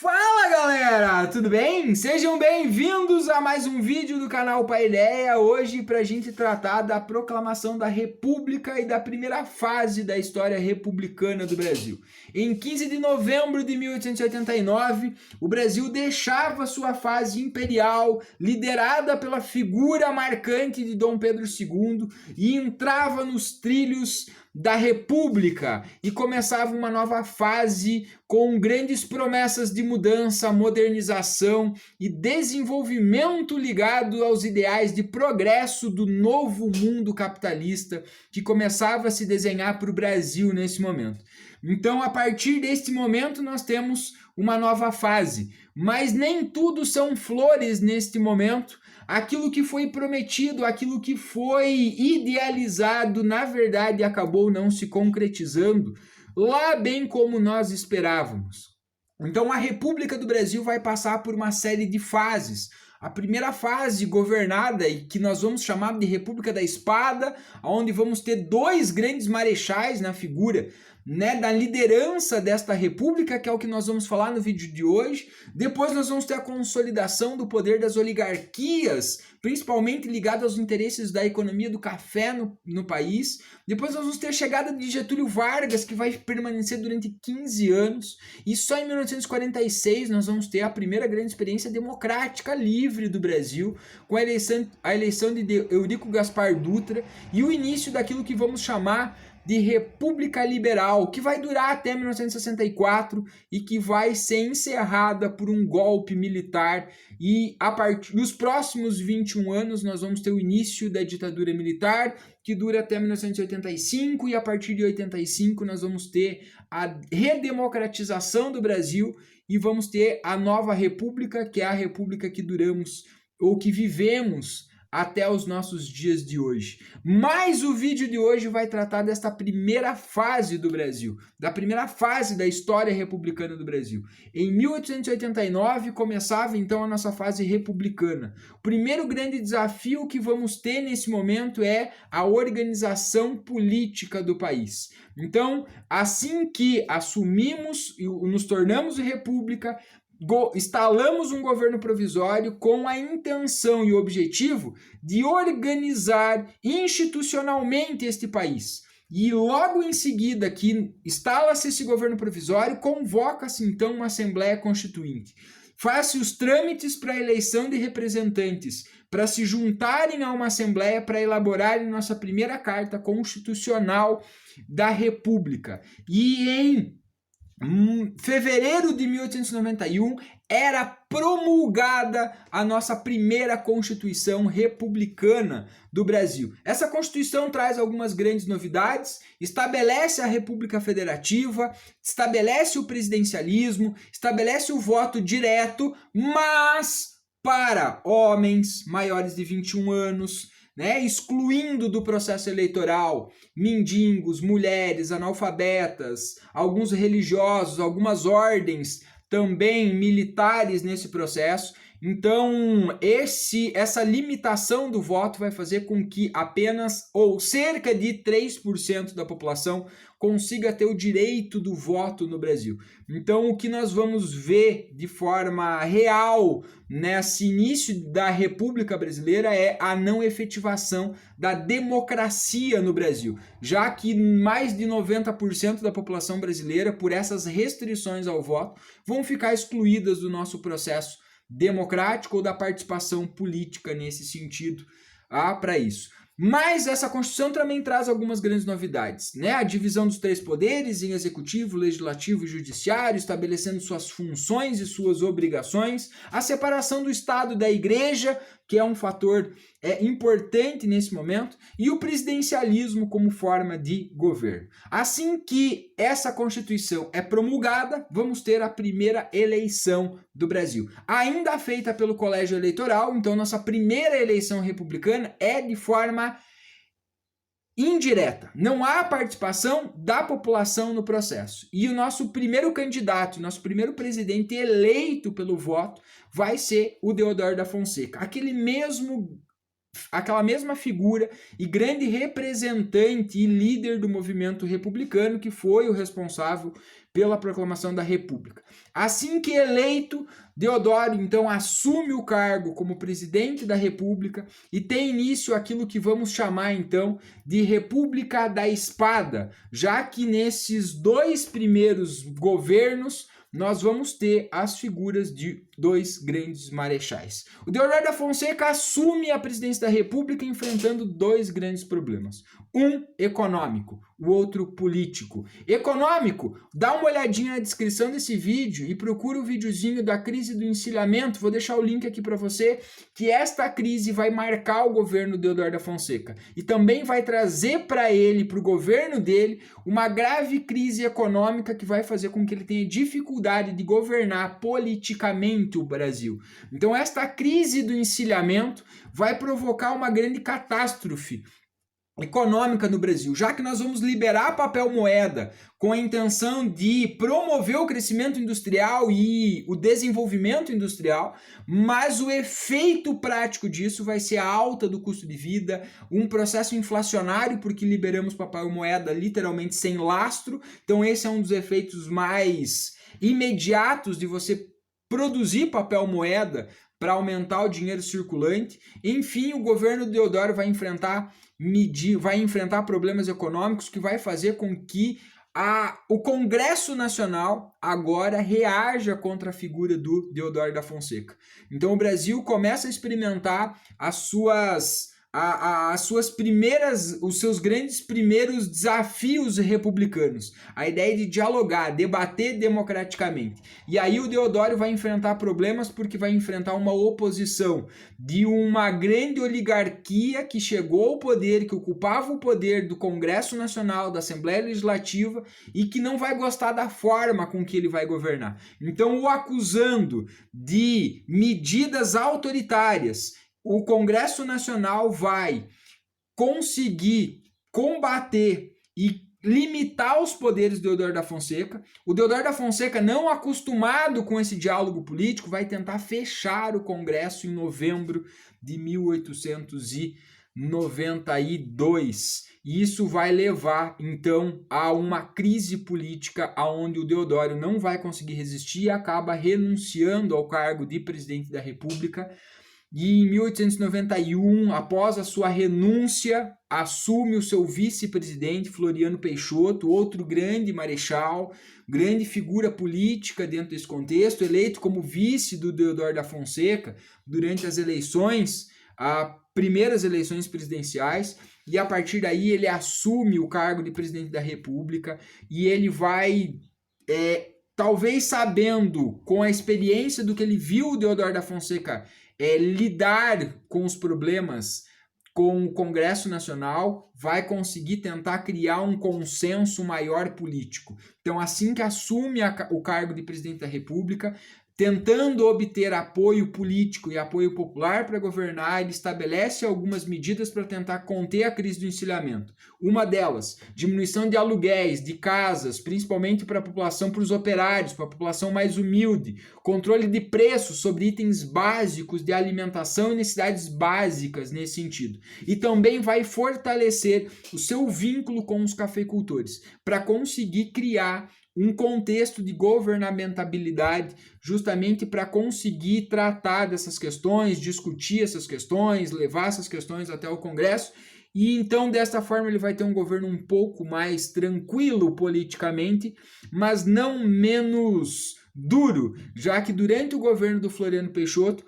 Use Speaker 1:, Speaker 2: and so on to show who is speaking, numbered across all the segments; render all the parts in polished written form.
Speaker 1: Fala galera, tudo bem? Sejam bem-vindos a mais um vídeo do canal Paideia. Hoje para a gente tratar da proclamação da República e da primeira fase da história republicana do Brasil. Em 15 de novembro de 1889, o Brasil deixava sua fase imperial, liderada pela figura marcante de Dom Pedro II, e entrava nos trilhos da República e começava uma nova fase com grandes promessas de mudança, modernização e desenvolvimento ligado aos ideais de progresso do novo mundo capitalista que começava a se desenhar para o Brasil nesse momento. Então, a partir deste momento, nós temos uma nova fase, mas nem tudo são flores neste momento. Aquilo que foi prometido, aquilo que foi idealizado, na verdade acabou não se concretizando lá bem como nós esperávamos. Então a República do Brasil vai passar por uma série de fases. A primeira fase governada, e que nós vamos chamar de República da Espada, onde vamos ter dois grandes marechais na figura, da liderança desta república, que é o que nós vamos falar no vídeo de hoje. Depois nós vamos ter a consolidação do poder das oligarquias, principalmente ligado aos interesses da economia do café no país. Depois nós vamos ter a chegada de Getúlio Vargas, que vai permanecer durante 15 anos. E só em 1946 nós vamos ter a primeira grande experiência democrática livre do Brasil, com a eleição de Eurico Gaspar Dutra e o início daquilo que vamos chamar de República Liberal, que vai durar até 1964 e que vai ser encerrada por um golpe militar. E a partir dos próximos 21 anos nós vamos ter o início da ditadura militar, que dura até 1985, e a partir de 85 nós vamos ter a redemocratização do Brasil e vamos ter a nova república, que é a república que duramos ou que vivemos até os nossos dias de hoje. Mas o vídeo de hoje vai tratar desta primeira fase do Brasil, da primeira fase da história republicana do Brasil. Em 1889 começava então a nossa fase republicana. O primeiro grande desafio que vamos ter nesse momento é a organização política do país. Então, assim que assumimos e nos tornamos república, instalamos um governo provisório com a intenção e o objetivo de organizar institucionalmente este país. E logo em seguida que instala-se esse governo provisório, convoca-se então uma Assembleia Constituinte. Faz-se os trâmites para a eleição de representantes, para se juntarem a uma Assembleia para elaborarem nossa primeira Carta Constitucional da República. E em fevereiro de 1891 era promulgada a nossa primeira Constituição republicana do Brasil. Essa Constituição traz algumas grandes novidades, estabelece a República Federativa, estabelece o presidencialismo, estabelece o voto direto, mas para homens maiores de 21 anos, excluindo do processo eleitoral mendigos, mulheres, analfabetas, alguns religiosos, algumas ordens também militares nesse processo. Então, essa limitação do voto vai fazer com que apenas ou cerca de 3% da população consiga ter o direito do voto no Brasil. Então, o que nós vamos ver de forma real nesse início da República Brasileira é a não efetivação da democracia no Brasil, já que mais de 90% da população brasileira, por essas restrições ao voto, vão ficar excluídas do nosso processo democrático ou da participação política nesse sentido, para isso. Mas essa Constituição também traz algumas grandes novidades, A divisão dos três poderes em executivo, legislativo e judiciário, estabelecendo suas funções e suas obrigações, a separação do Estado e da Igreja, que é um fator importante nesse momento, e o presidencialismo como forma de governo. Assim que essa Constituição é promulgada, vamos ter a primeira eleição do Brasil, ainda feita pelo Colégio Eleitoral. Então nossa primeira eleição republicana é de forma indireta, não há participação da população no processo. E o nosso primeiro candidato, nosso primeiro presidente eleito pelo voto vai ser o Deodoro da Fonseca, aquele mesmo aquela mesma figura e grande representante e líder do movimento republicano que foi o responsável pela proclamação da República. Assim que eleito, Deodoro então assume o cargo como presidente da República e tem início aquilo que vamos chamar então de República da Espada, já que nesses dois primeiros governos nós vamos ter as figuras de dois grandes marechais. O Deodoro da Fonseca assume a presidência da República enfrentando dois grandes problemas. Um econômico, o outro político. Econômico, dá uma olhadinha na descrição desse vídeo e procura o videozinho da crise do encilhamento, vou deixar o link aqui para você, que esta crise vai marcar o governo Deodoro da Fonseca e também vai trazer para ele, para o governo dele, uma grave crise econômica que vai fazer com que ele tenha dificuldade de governar politicamente o Brasil. Então esta crise do encilhamento vai provocar uma grande catástrofe econômica no Brasil, já que nós vamos liberar papel moeda com a intenção de promover o crescimento industrial e o desenvolvimento industrial, mas o efeito prático disso vai ser a alta do custo de vida, um processo inflacionário, porque liberamos papel moeda literalmente sem lastro. Então esse é um dos efeitos mais imediatos de você produzir papel moeda para aumentar o dinheiro circulante. Enfim, o governo Deodoro vai enfrentar problemas econômicos que vai fazer com que o Congresso Nacional agora reaja contra a figura do Deodoro da Fonseca. Então o Brasil começa a experimentar os seus grandes primeiros desafios republicanos, a ideia de dialogar, debater democraticamente. E aí o Deodoro vai enfrentar problemas porque vai enfrentar uma oposição de uma grande oligarquia que chegou ao poder, que ocupava o poder do Congresso Nacional, da Assembleia Legislativa e que não vai gostar da forma com que ele vai governar. Então, o acusando de medidas autoritárias, o Congresso Nacional vai conseguir combater e limitar os poderes do Deodoro da Fonseca. O Deodoro da Fonseca, não acostumado com esse diálogo político, vai tentar fechar o Congresso em novembro de 1892. E isso vai levar, então, a uma crise política onde o Deodoro não vai conseguir resistir e acaba renunciando ao cargo de presidente da República. E em 1891, após a sua renúncia, assume o seu vice-presidente, Floriano Peixoto, outro grande marechal, grande figura política dentro desse contexto, eleito como vice do Deodoro da Fonseca durante as eleições, as primeiras eleições presidenciais, e a partir daí ele assume o cargo de presidente da República e ele vai... talvez sabendo, com a experiência do que ele viu o Deodoro da Fonseca lidar com os problemas com o Congresso Nacional, vai conseguir tentar criar um consenso maior político. Então, assim que assume o cargo de presidente da República, tentando obter apoio político e apoio popular para governar, ele estabelece algumas medidas para tentar conter a crise do encilhamento. Uma delas, diminuição de aluguéis, de casas, principalmente para a população, para os operários, para a população mais humilde, controle de preços sobre itens básicos de alimentação e necessidades básicas nesse sentido. E também vai fortalecer o seu vínculo com os cafeicultores, para conseguir criar um contexto de governamentabilidade, justamente para conseguir tratar dessas questões, discutir essas questões, levar essas questões até o Congresso, e então desta forma ele vai ter um governo um pouco mais tranquilo politicamente, mas não menos duro, já que durante o governo do Floriano Peixoto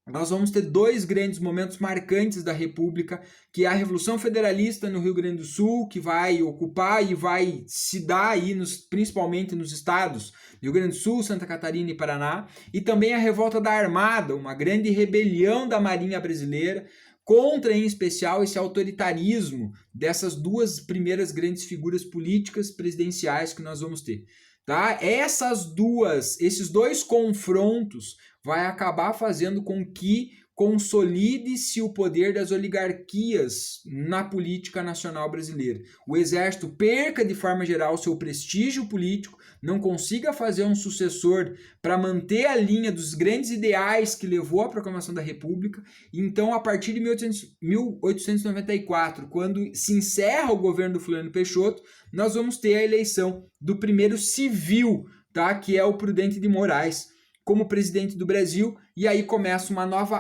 Speaker 1: nós vamos ter dois grandes momentos marcantes da República, que é a Revolução Federalista no Rio Grande do Sul, que vai ocupar e vai se dar aí principalmente nos estados Rio Grande do Sul, Santa Catarina e Paraná, e também a Revolta da Armada, uma grande rebelião da Marinha Brasileira, contra, em especial, esse autoritarismo dessas duas primeiras grandes figuras políticas presidenciais que nós vamos ter. Tá? Esses dois confrontos vai acabar fazendo com que consolide-se o poder das oligarquias na política nacional brasileira. O exército perca, de forma geral, seu prestígio político, não consiga fazer um sucessor para manter a linha dos grandes ideais que levou à proclamação da República. Então, a partir de 1894, quando se encerra o governo do Floriano Peixoto, nós vamos ter a eleição do primeiro civil, tá? Que é o Prudente de Moraes, como presidente do Brasil, e aí começa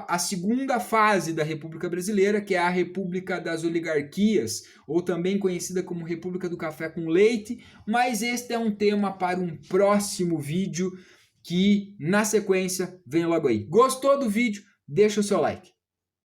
Speaker 1: a segunda fase da República Brasileira, que é a República das Oligarquias, ou também conhecida como República do Café com Leite, mas este é um tema para um próximo vídeo, que na sequência vem logo aí. Gostou do vídeo? Deixa o seu like.